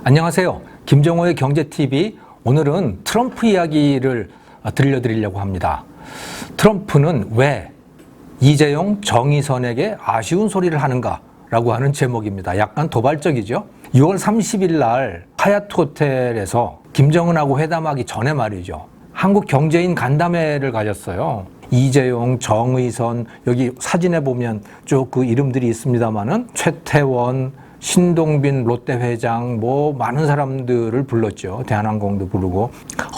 안녕하세요. 김정호의 경제TV. 오늘은 트럼프 이야기를 들려드리려고 합니다. 트럼프는 왜 이재용, 정의선에게 아쉬운 소리를 하는가? 라고 하는 제목입니다. 약간 도발적이죠? 6월 30일 날 하얏트 호텔에서 김정은하고 회담하기 전에 말이죠. 한국 경제인 간담회를 가졌어요. 이재용, 정의선, 여기 사진에 보면 쭉 그 이름들이 있습니다만은 최태원, 신동빈 롯데 회장, 많은 사람들을 불렀죠. 대한항공도 부르고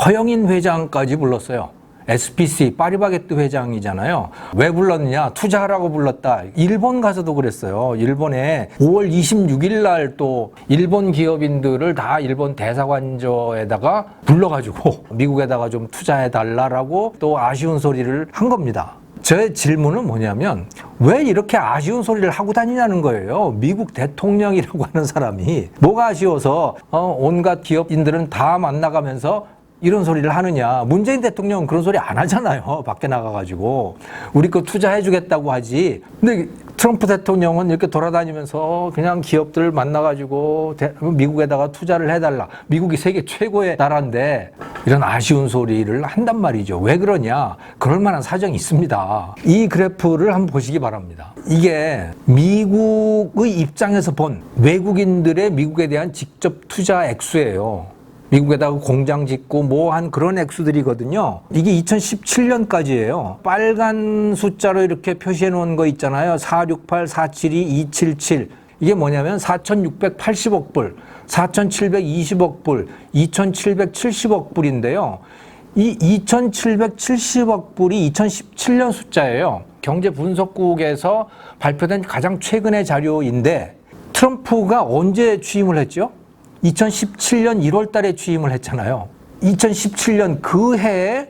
허영인 회장까지 불렀어요. SPC 파리바게뜨 회장이잖아요. 왜 불렀느냐? 투자하라고 불렀다. 일본 가서도 그랬어요. 일본에 5월 26일 날 또 일본 기업인들을 다 일본 대사관저에다가 불러가지고 미국에다가 좀 투자해달라라고 또 아쉬운 소리를 한 겁니다. 제 질문은 뭐냐면 왜 이렇게 아쉬운 소리를 하고 다니냐는 거예요. 미국 대통령이라고 하는 사람이 뭐가 아쉬워서 온갖 기업인들은 다 만나가면서 이런 소리를 하느냐. 문재인 대통령은 그런 소리 안 하잖아요. 밖에 나가가지고. 우리 거 투자해주겠다고 하지. 근데 트럼프 대통령은 이렇게 돌아다니면서 그냥 기업들 만나가지고 미국에다가 투자를 해달라. 미국이 세계 최고의 나라인데 이런 아쉬운 소리를 한단 말이죠. 왜 그러냐? 그럴 만한 사정이 있습니다. 이 그래프를 한번 보시기 바랍니다. 이게 미국의 입장에서 본 외국인들의 미국에 대한 직접 투자 액수예요. 미국에다가 공장 짓고 한 그런 액수들이거든요. 이게 2017년까지예요. 빨간 숫자로 이렇게 표시해 놓은 거 있잖아요. 468, 472, 277. 이게 뭐냐면 4,680억 불, 4,720억 불, 2,770억 불인데요. 이 2,770억 불이 2017년 숫자예요. 경제분석국에서 발표된 가장 최근의 자료인데 트럼프가 언제 취임을 했죠? 2017년 1월 달에 취임을 했잖아요. 2017년 그 해에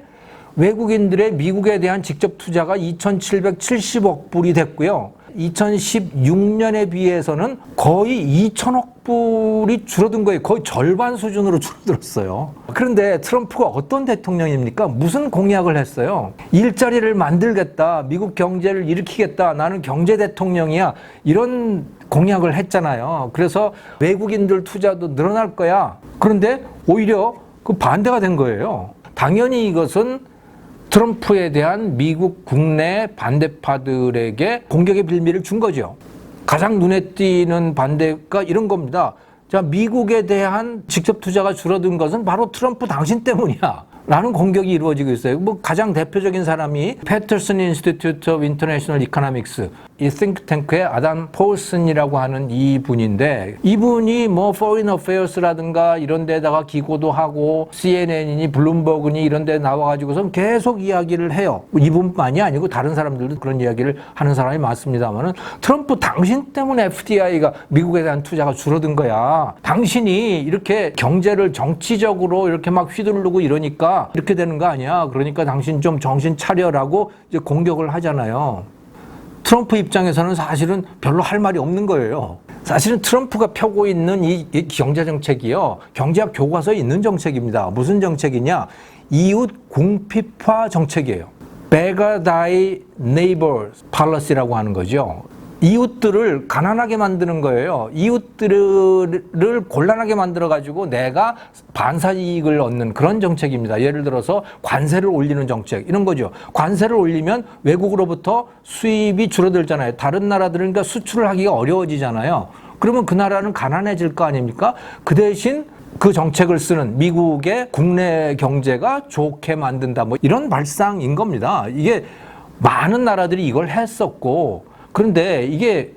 외국인들의 미국에 대한 직접 투자가 2,770억 불이 됐고요. 2016년에 비해서는 거의 2,000억 불이 줄어든 거예요. 거의 절반 수준으로 줄어들었어요. 그런데 트럼프가 어떤 대통령입니까? 무슨 공약을 했어요? 일자리를 만들겠다. 미국 경제를 일으키겠다. 나는 경제 대통령이야. 이런 공약을 했잖아요. 그래서 외국인들 투자도 늘어날 거야. 그런데 오히려 그 반대가 된 거예요. 당연히 이것은 트럼프에 대한 미국 국내 반대파들에게 공격의 빌미를 준 거죠. 가장 눈에 띄는 반대가 이런 겁니다. 자, 미국에 대한 직접 투자가 줄어든 것은 바로 트럼프 당신 때문이야. 라는 공격이 이루어지고 있어요. 가장 대표적인 사람이 패터슨 인스티튜트 오브 인터내셔널 이코노믹스, 이 싱크탱크의 아담 폴슨이라고 하는 이 분인데, 이분이 Foreign Affairs라든가 이런 데다가 기고도 하고 CNN이니 블룸버그니 이런 데 나와가지고선 계속 이야기를 해요. 이분만이 아니고 다른 사람들도 그런 이야기를 하는 사람이 많습니다만은 트럼프 당신 때문에 FDI가 미국에 대한 투자가 줄어든 거야. 당신이 이렇게 경제를 정치적으로 이렇게 막 휘두르고 이러니까 이렇게 되는 거 아니야. 그러니까 당신 좀 정신 차려라고 이제 공격을 하잖아요. 트럼프 입장에서는 사실은 별로 할 말이 없는 거예요. 사실은 트럼프가 펴고 있는 이 경제 정책이요. 경제학 교과서에 있는 정책입니다. 무슨 정책이냐? 이웃 궁핍화 정책이에요. Beggar thy neighbor policy라고 하는 거죠. 이웃들을 가난하게 만드는 거예요. 이웃들을 곤란하게 만들어가지고 내가 반사 이익을 얻는 그런 정책입니다. 예를 들어서 관세를 올리는 정책 이런 거죠. 관세를 올리면 외국으로부터 수입이 줄어들잖아요. 다른 나라들은 그러니까 수출을 하기가 어려워지잖아요. 그러면 그 나라는 가난해질 거 아닙니까? 그 대신 그 정책을 쓰는 미국의 국내 경제가 좋게 만든다. 이런 발상인 겁니다. 이게 많은 나라들이 이걸 했었고 그런데 이게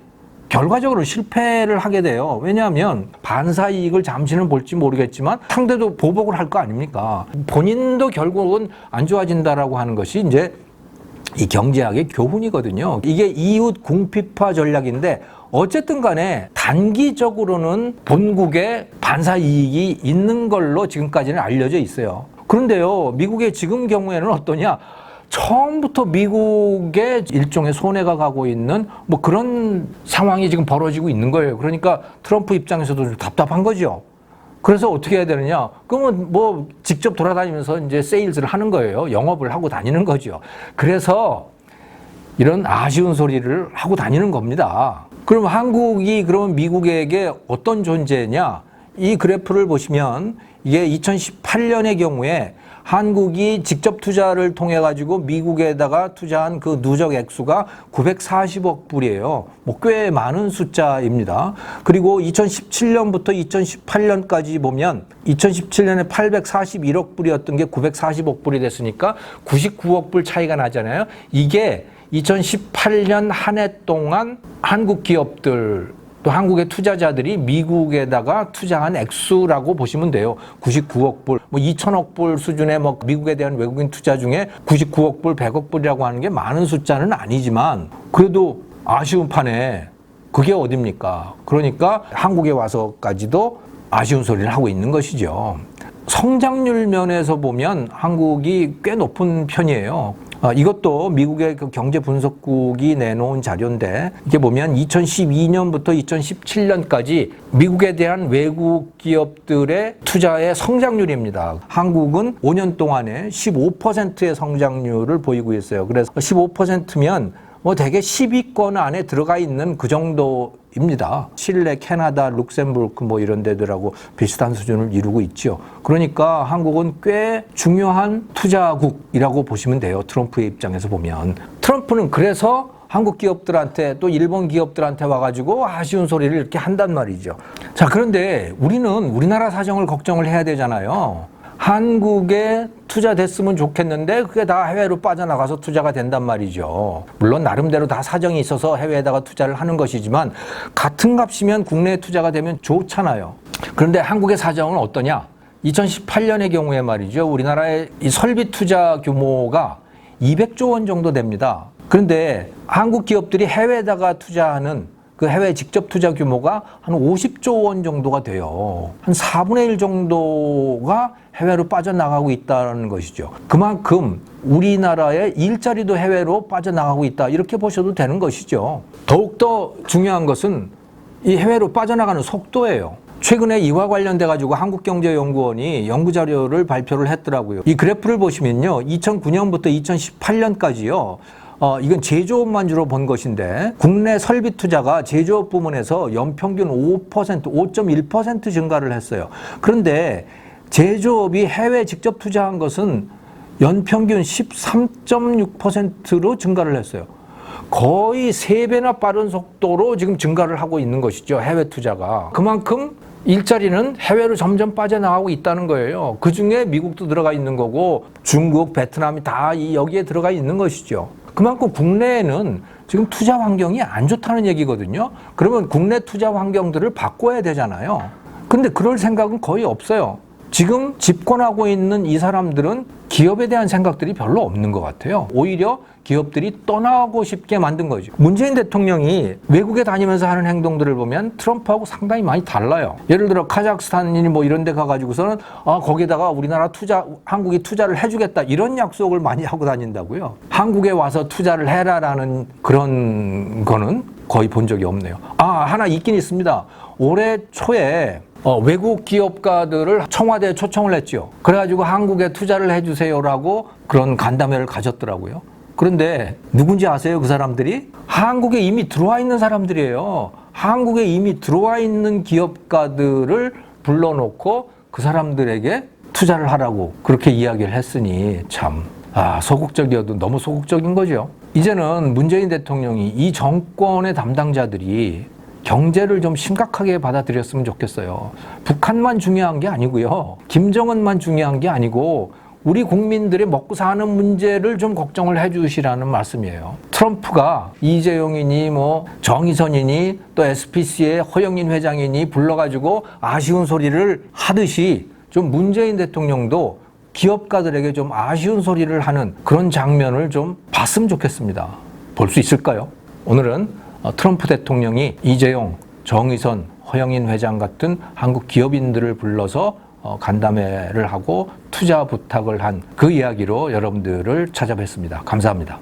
결과적으로 실패를 하게 돼요. 왜냐하면 반사 이익을 잠시는 볼지 모르겠지만 상대도 보복을 할 거 아닙니까? 본인도 결국은 안 좋아진다라고 하는 것이 이제 이 경제학의 교훈이거든요. 이게 이웃 궁핍화 전략인데 어쨌든 간에 단기적으로는 본국에 반사 이익이 있는 걸로 지금까지는 알려져 있어요. 그런데요, 미국의 지금 경우에는 어떠냐? 처음부터 미국에 일종의 손해가 가고 있는 그런 상황이 지금 벌어지고 있는 거예요. 그러니까 트럼프 입장에서도 좀 답답한 거죠. 그래서 어떻게 해야 되느냐? 그러면 직접 돌아다니면서 이제 세일즈를 하는 거예요. 영업을 하고 다니는 거죠. 그래서 이런 아쉬운 소리를 하고 다니는 겁니다. 그럼 한국이 그러면 미국에게 어떤 존재냐? 이 그래프를 보시면 이게 2018년의 경우에 한국이 직접 투자를 통해 가지고 미국에다가 투자한 그 누적 액수가 940억 불이에요. 뭐 꽤 많은 숫자입니다. 그리고 2017년부터 2018년까지 보면 2017년에 841억 불이었던 게 940억 불이 됐으니까 99억 불 차이가 나잖아요. 이게 2018년 한 해 동안 한국 기업들 또 한국의 투자자들이 미국에다가 투자한 액수라고 보시면 돼요. 99억 불, 뭐 2천억 불 수준의 뭐 미국에 대한 외국인 투자 중에 99억 불, 100억 불이라고 하는 게 많은 숫자는 아니지만 그래도 아쉬운 판에 그게 어딥니까? 그러니까 한국에 와서까지도 아쉬운 소리를 하고 있는 것이죠. 성장률 면에서 보면 한국이 꽤 높은 편이에요. 이것도 미국의 그 경제 분석국이 내놓은 자료인데 이게 보면 2012년부터 2017년까지 미국에 대한 외국 기업들의 투자의 성장률입니다. 한국은 5년 동안에 15%의 성장률을 보이고 있어요. 그래서 15%면 뭐 대개 10위권 안에 들어가 있는 그 정도입니다. 칠레, 캐나다, 룩셈부르크 뭐 이런 데들하고 비슷한 수준을 이루고 있죠. 그러니까 한국은 꽤 중요한 투자국이라고 보시면 돼요. 트럼프의 입장에서 보면. 트럼프는 그래서 한국 기업들한테 또 일본 기업들한테 와가지고 아쉬운 소리를 이렇게 한단 말이죠. 자, 그런데 우리는 우리나라 사정을 걱정을 해야 되잖아요. 한국에 투자됐으면 좋겠는데 그게 다 해외로 빠져나가서 투자가 된단 말이죠. 물론 나름대로 다 사정이 있어서 해외에다가 투자를 하는 것이지만 같은 값이면 국내에 투자가 되면 좋잖아요. 그런데 한국의 사정은 어떠냐? 2018년의 경우에 말이죠. 우리나라의 이 설비 투자 규모가 200조 원 정도 됩니다. 그런데 한국 기업들이 해외에다가 투자하는 그 해외 직접 투자 규모가 한 50조 원 정도가 돼요. 한 4분의 1 정도가 해외로 빠져나가고 있다는 것이죠. 그만큼 우리나라의 일자리도 해외로 빠져나가고 있다. 이렇게 보셔도 되는 것이죠. 더욱더 중요한 것은 이 해외로 빠져나가는 속도예요. 최근에 이와 관련돼 가지고 한국경제연구원이 연구자료를 발표를 했더라고요. 이 그래프를 보시면요. 2009년부터 2018년까지요. 이건 제조업만 주로 본 것인데 국내 설비 투자가 제조업 부문에서 연평균 5.1% 증가를 했어요. 그런데 제조업이 해외 직접 투자한 것은 연평균 13.6%로 증가를 했어요. 거의 3배나 빠른 속도로 지금 증가를 하고 있는 것이죠. 해외 투자가. 그만큼 일자리는 해외로 점점 빠져나가고 있다는 거예요. 그중에 미국도 들어가 있는 거고 중국, 베트남이 다 여기에 들어가 있는 것이죠. 그만큼 국내에는 지금 투자 환경이 안 좋다는 얘기거든요. 그러면 국내 투자 환경들을 바꿔야 되잖아요. 근데 그럴 생각은 거의 없어요. 지금 집권하고 있는 이 사람들은 기업에 대한 생각들이 별로 없는 것 같아요. 오히려 기업들이 떠나고 싶게 만든 거죠. 문재인 대통령이 외국에 다니면서 하는 행동들을 보면 트럼프하고 상당히 많이 달라요. 예를 들어 카자흐스탄이니 뭐 이런 데 가가지고서는 거기다가 우리나라 한국이 투자를 해주겠다 이런 약속을 많이 하고 다닌다고요. 한국에 와서 투자를 해라라는 그런 거는 거의 본 적이 없네요. 하나 있긴 있습니다. 올해 초에 외국 기업가들을 청와대에 초청을 했죠. 그래가지고 한국에 투자를 해주세요라고 그런 간담회를 가졌더라고요. 그런데 누군지 아세요? 그 사람들이? 한국에 이미 들어와 있는 사람들이에요. 한국에 이미 들어와 있는 기업가들을 불러놓고 그 사람들에게 투자를 하라고 그렇게 이야기를 했으니 참 소극적이어도 너무 소극적인 거죠. 이제는 문재인 대통령이 이 정권의 담당자들이 경제를 좀 심각하게 받아들였으면 좋겠어요. 북한만 중요한 게 아니고요. 김정은만 중요한 게 아니고 우리 국민들의 먹고 사는 문제를 좀 걱정을 해 주시라는 말씀이에요. 트럼프가 이재용이니 뭐 정의선이니 또 SPC의 허영인 회장이니 불러가지고 아쉬운 소리를 하듯이 좀 문재인 대통령도 기업가들에게 좀 아쉬운 소리를 하는 그런 장면을 좀 봤으면 좋겠습니다. 볼 수 있을까요? 오늘은 트럼프 대통령이 이재용, 정의선, 허영인 회장 같은 한국 기업인들을 불러서 간담회를 하고 투자 부탁을 한 그 이야기로 여러분들을 찾아뵙습니다. 감사합니다.